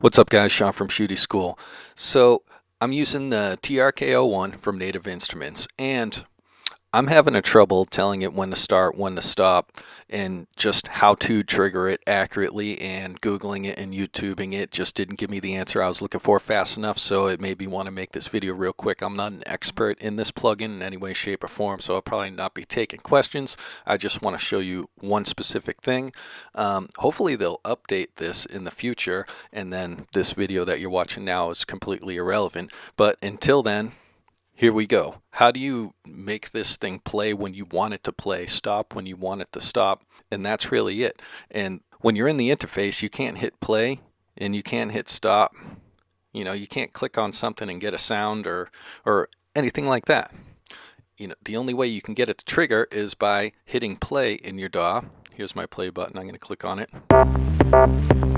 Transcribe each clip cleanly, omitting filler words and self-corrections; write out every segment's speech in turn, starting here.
What's up, guys? Sean from Shootie School. So I'm using the TRK-01 from Native Instruments, and I'm having a trouble telling it when to start, when to stop, and just how to trigger it accurately. And Googling it and YouTubing it just didn't give me the answer I was looking for fast enough, so it made me want to make this video real quick. I'm not an expert in this plugin in any way, shape, or form, so I'll probably not be taking questions. I just want to show you one specific thing. Hopefully they'll update this in the future, and then this video that you're watching now is completely irrelevant. But until then, here we go. How do you make this thing play when you want it to play, stop when you want it to stop? And that's really it. And when you're in the interface, you can't hit play and you can't hit stop. You know, you can't click on something and get a sound or anything like that. You know, the only way you can get it to trigger is by hitting play in your DAW. Here's my play button. I'm going to click on it.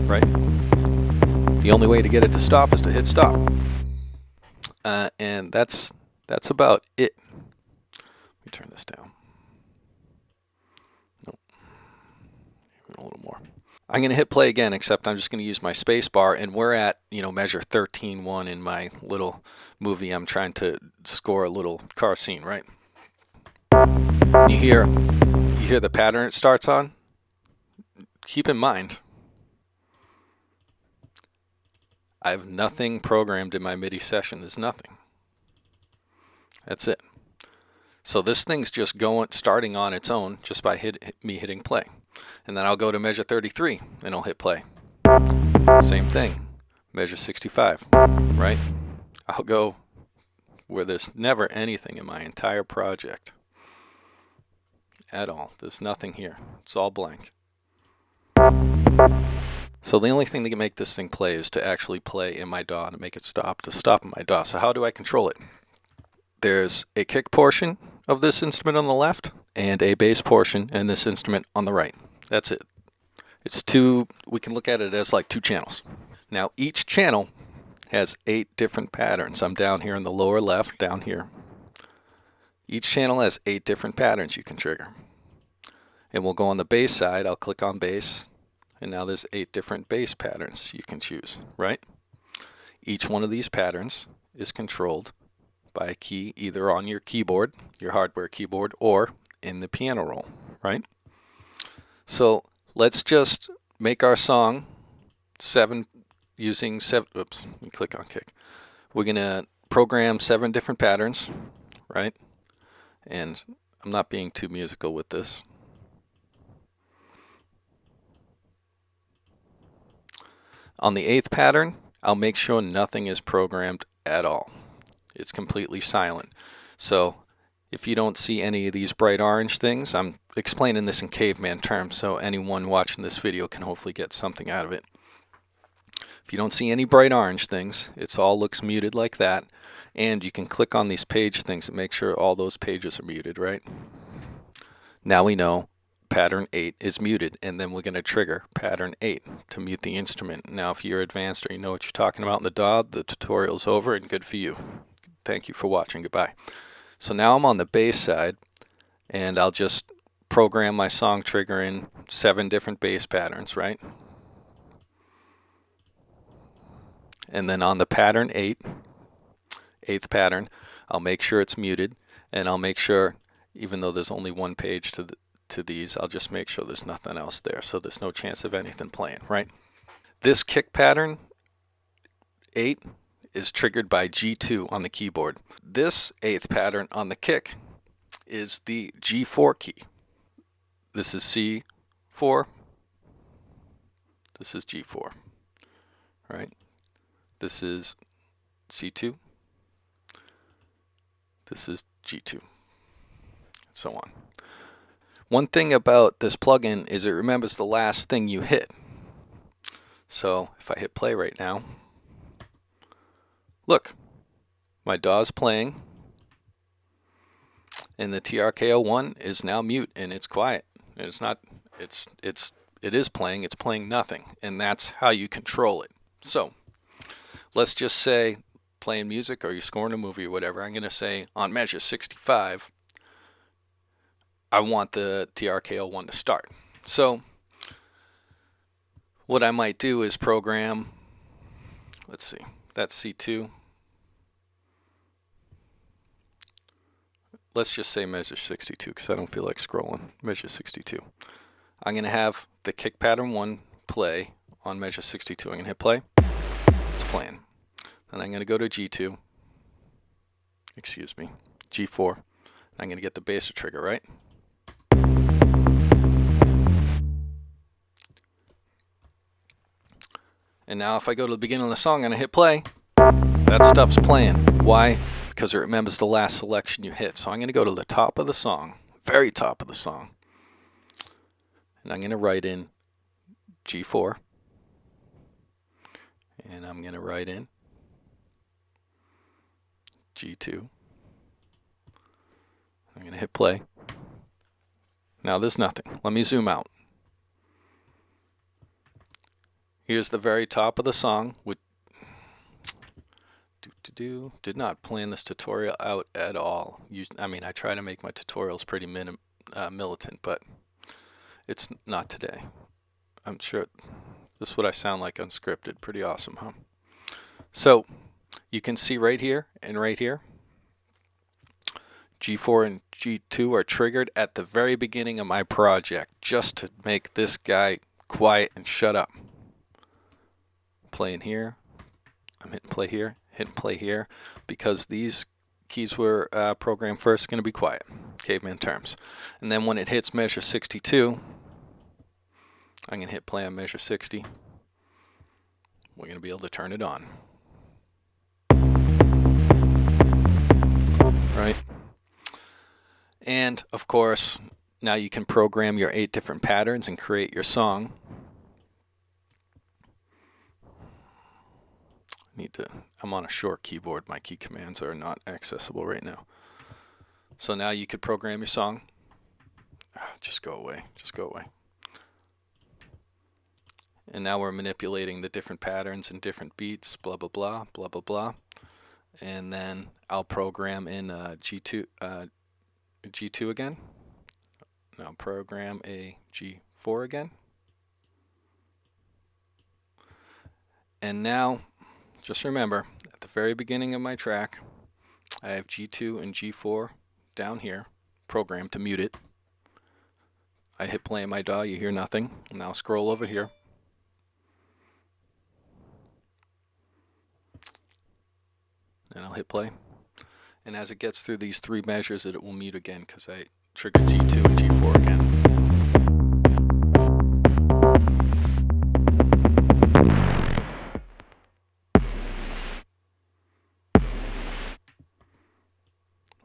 Right? The only way to get it to stop is to hit stop. And that's about it. Let me turn this down. Nope. Even a little more. I'm going to hit play again, except I'm just going to use my space bar, and we're at, measure 13:1 in my little movie. I'm trying to score a little car scene, right? You hear the pattern it starts on? Keep in mind, I have nothing programmed in my MIDI session. There's nothing. That's it. So this thing's just starting on its own just by me hitting play. And then I'll go to measure 33 and I'll hit play. Same thing, measure 65, right? I'll go where there's never anything in my entire project at all. There's nothing here. It's all blank. So the only thing that can make this thing play is to actually play in my DAW, to make it stop, to stop in my DAW. So how do I control it? There's a kick portion of this instrument on the left and a bass portion in this instrument on the right. That's it. It's we can look at it as like two channels. Now each channel has 8 different patterns. I'm down here in the lower left, down here. Each channel has 8 different patterns you can trigger. And we'll go on the bass side. I'll click on bass, and now there's 8 different bass patterns you can choose, right? Each one of these patterns is controlled by a key either on your keyboard, your hardware keyboard, or in the piano roll, right? So let's just make our song using 7, oops, let me click on kick. We're gonna program 7 different patterns, right? And I'm not being too musical with this. On the 8th pattern, I'll make sure nothing is programmed at all. It's completely silent. So if you don't see any of these bright orange things, I'm explaining this in caveman terms, so anyone watching this video can hopefully get something out of it. If you don't see any bright orange things, it all looks muted like that, and you can click on these page things and make sure all those pages are muted, right? Now we know pattern 8 is muted, and then we're going to trigger pattern 8 to mute the instrument. Now if you're advanced or you know what you're talking about in the DAW, the tutorial's over and good for you. Thank you for watching. Goodbye. So now I'm on the bass side, and I'll just program my song triggering 7 different bass patterns, right? And then on the pattern 8th pattern, I'll make sure it's muted, and I'll make sure, even though there's only one page to these, I'll just make sure there's nothing else there, so there's no chance of anything playing, right? This kick pattern 8 is triggered by G2 on the keyboard. This 8th pattern on the kick is the G4 key. This is C4. This is G4, right? This is C2. This is G2, and so on. One thing about this plugin is it remembers the last thing you hit. So if I hit play right now, look, my DAW's playing, and the TRK-01 is now mute, and it's quiet. And it's not, it is playing, it's playing nothing, and that's how you control it. So let's just say playing music or you're scoring a movie or whatever. I'm going to say on measure 65, I want the TRK-01 to start. So what I might do is program let's see, that's C2. Let's just say measure 62 because I don't feel like scrolling. Measure 62. I'm going to have the kick pattern 1 play on measure 62. I'm going to hit play. It's playing. Then I'm going to go to G2. Excuse me, G4. I'm going to get the bass trigger, right? And now if I go to the beginning of the song and I hit play, that stuff's playing. Why? Because it remembers the last selection you hit. So I'm going to go to the top of the song, very top of the song, and I'm going to write in G4, and I'm going to write in G2. I'm going to hit play. Now there's nothing. Let me zoom out. Here's the very top of the song with did not plan this tutorial out at all. I mean, I try to make my tutorials pretty militant, but it's not today. I'm sure this is what I sound like unscripted. Pretty awesome, huh? So you can see right here and right here, G4 and G2 are triggered at the very beginning of my project just to make this guy quiet and shut up. Playing here, I'm hitting play here, hitting play here, because these keys were programmed first, going to be quiet, caveman terms. And then when it hits measure 62, I'm going to hit play on measure 60. We're going to be able to turn it on. Right? And of course, now you can program your 8 different patterns and create your song. I'm on a short keyboard. My key commands are not accessible right now. So now you could program your song. Just go away. Just go away. And now we're manipulating the different patterns and different beats, blah, blah, blah, blah, blah, blah. And then I'll program in G2 again. Now program a G4 again. And now, just remember, at the very beginning of my track, I have G2 and G4 down here, programmed to mute it. I hit play on my DAW, you hear nothing. Now scroll over here. And I'll hit play. And as it gets through these 3 measures, it will mute again because I triggered G2 and G4 again.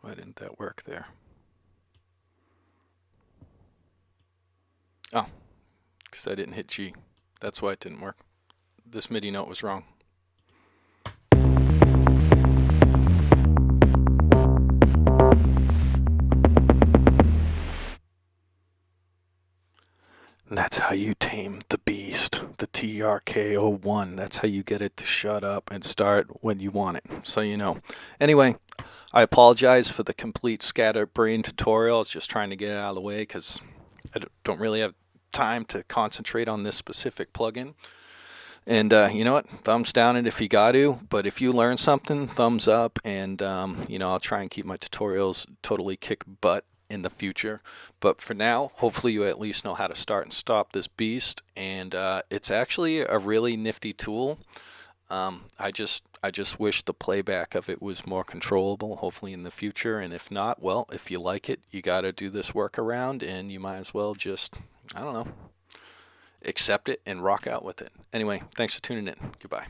Why didn't that work there? Oh, because I didn't hit G. That's why it didn't work. This MIDI note was wrong. And that's how you tame the beast, the TRK-01. That's how you get it to shut up and start when you want it, so you know. Anyway, I apologize for the complete scatterbrain tutorial. I was just trying to get it out of the way because I don't really have time to concentrate on this specific plugin. And you know what? Thumbs down it if you got to, but if you learn something, thumbs up, and you know, I'll try and keep my tutorials totally kick butt in the future. But for now, hopefully you at least know how to start and stop this beast, and it's actually a really nifty tool. I just wish the playback of it was more controllable, hopefully in the future. And if not, well, if you like it, you got to do this workaround, and you might as well just, I don't know, accept it and rock out with it. Anyway, thanks for tuning in. Goodbye.